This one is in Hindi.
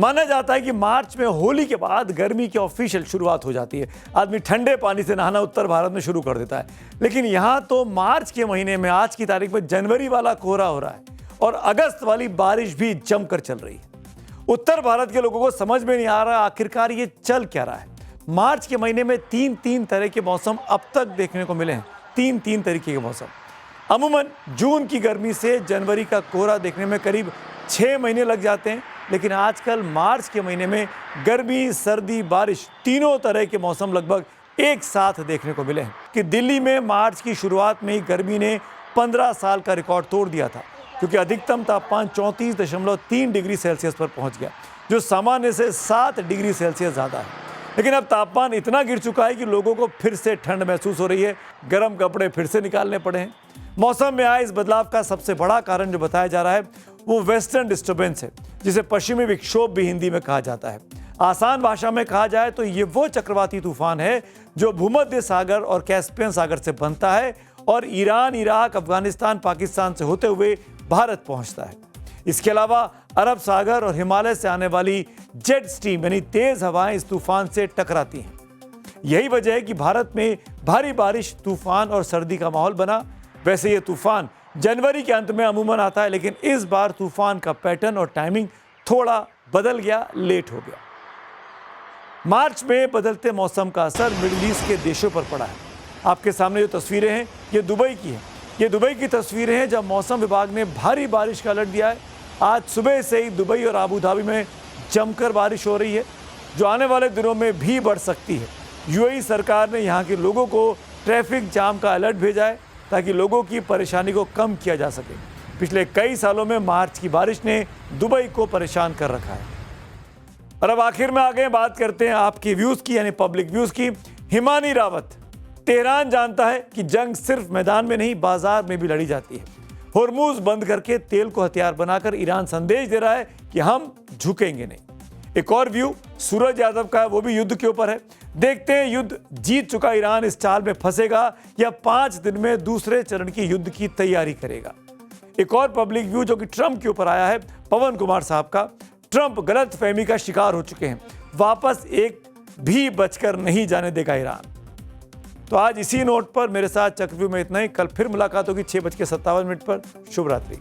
माना जाता है कि मार्च में होली के बाद गर्मी की ऑफिशियल शुरुआत हो जाती है। आदमी ठंडे पानी से नहाना उत्तर भारत में शुरू कर देता है, लेकिन यहाँ तो मार्च के महीने में आज की तारीख में जनवरी वाला कोहरा हो रहा है और अगस्त वाली बारिश भी जमकर चल रही है। उत्तर भारत के लोगों को समझ में नहीं आ रहा आखिरकार ये चल क्या रहा है। मार्च के महीने में तीन तरह के मौसम अब तक देखने को मिले हैं। तीन तरीके के मौसम। अमूमन जून की गर्मी से जनवरी का कोहरा देखने में करीब 6 महीने लग जाते हैं, लेकिन आजकल मार्च के महीने में गर्मी, सर्दी, बारिश तीनों तरह के मौसम लगभग एक साथ देखने को मिले हैं। कि दिल्ली में मार्च की शुरुआत में ही गर्मी ने 15 साल का रिकॉर्ड तोड़ दिया था, क्योंकि अधिकतम तापमान 34.3 डिग्री सेल्सियस पर पहुंच गया, जो सामान्य से 7 डिग्री सेल्सियस ज़्यादा है। लेकिन अब तापमान इतना गिर चुका है कि लोगों को फिर से ठंड महसूस हो रही है। गर्म कपड़े फिर से निकालने पड़े हैं। मौसम में आए इस बदलाव का सबसे बड़ा कारण जो बताया जा रहा है वो वेस्टर्न डिस्टर्बेंस है, जिसे पश्चिमी विक्षोभ भी हिंदी में कहा जाता है। आसान भाषा में कहा जाए तो ये वो चक्रवाती तूफान है जो भूमध्य सागर और कैस्पियन सागर से बनता है और ईरान, इराक, अफगानिस्तान, पाकिस्तान से होते हुए भारत पहुंचता है। इसके अलावा अरब सागर और हिमालय से आने वाली जेट स्ट्रीम यानी तेज हवाएं इस तूफान से टकराती हैं। यही वजह है कि भारत में भारी बारिश, तूफान और सर्दी का माहौल बना। वैसे ये तूफान जनवरी के अंत में अमूमन आता है, लेकिन इस बार तूफान का पैटर्न और टाइमिंग थोड़ा बदल गया, लेट हो गया। मार्च में बदलते मौसम का असर मिडिल ईस्ट के देशों पर पड़ा है। आपके सामने जो तस्वीरें हैं ये दुबई की हैं। ये दुबई की तस्वीरें हैं जब मौसम विभाग ने भारी बारिश का अलर्ट दिया है। आज सुबह से ही दुबई और आबू धाबी में जमकर बारिश हो रही है, जो आने वाले दिनों में भी बढ़ सकती है। यूएई सरकार ने यहाँ के लोगों को ट्रैफिक जाम का अलर्ट भेजा है ताकि लोगों की परेशानी को कम किया जा सके। पिछले कई सालों में मार्च की बारिश ने दुबई को परेशान कर रखा है। और अब आखिर में आगे बात करते हैं आपकी व्यूज़ की, यानी पब्लिक व्यूज़ की। हिमानी रावत, तेहरान जानता है कि जंग सिर्फ मैदान में नहीं बाजार में भी लड़ी जाती है। होर्मुज बंद करके तेल को हथियार बनाकर ईरान संदेश दे रहा है कि हम झुकेंगे नहीं। एक और व्यू सूरज यादव का है, वो भी युद्ध के ऊपर है। देखते हैं युद्ध जीत चुका ईरान इस चाल में फंसेगा या 5 दिन में दूसरे चरण की युद्ध की तैयारी करेगा। एक और पब्लिक व्यू जो कि ट्रंप के ऊपर आया है, पवन कुमार साहब का। ट्रंप गलतफहमी का शिकार हो चुके हैं, वापस एक भी बचकर नहीं जाने देगा ईरान। तो आज इसी नोट पर मेरे साथ चक्रव्यूह में इतना ही। कल फिर मुलाकात होगी 6:57 पर। शुभ रात्रि।